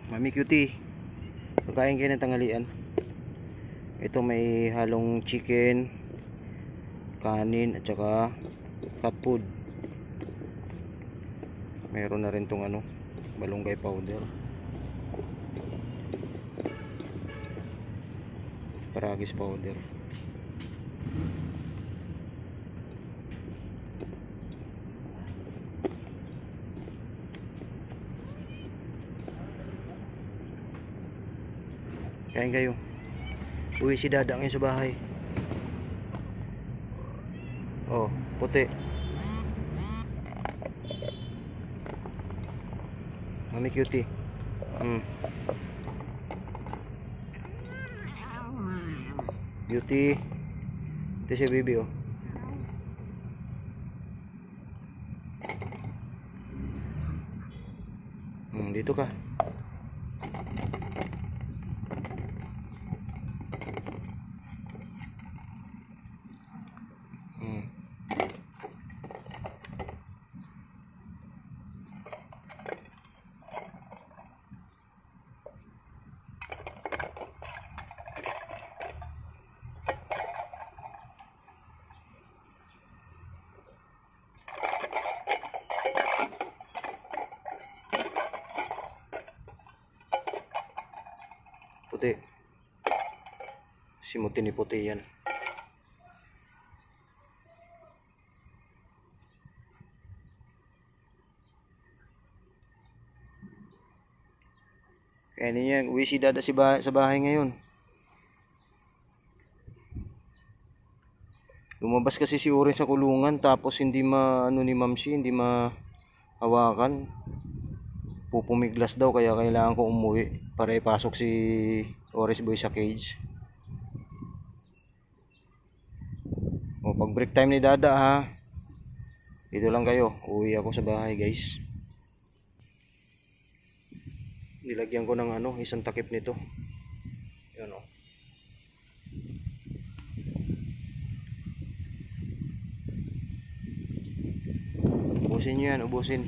Mami Cutie, pagkain kayo ng tanghalian. Ito may halong chicken, kanin at saka cat food. Meron na rin tong malunggay powder, paragis powder. Kain kayo. Uwi si Dada ngayon sa bahay. Oh, puti. Mami Cutie. Beauty. Ito si baby, oh. Dito ka. Puti. Simutin ni puti yan. Kaya niya, uwi si Dada sa bahay ngayon. Lumabas kasi si Oren sa kulungan, tapos hindi ni Mamsi, hindi mahawakan. Pupumiglas daw, kaya kailangan ko umuwi para ipasok si Oris Boy sa cage. O, pag break time ni Dada ha, dito lang kayo. Uwi ako sa bahay, guys. Nilagyan ko ng isang takip nito. Yan, o. Ubusin nyo yan, ubusin.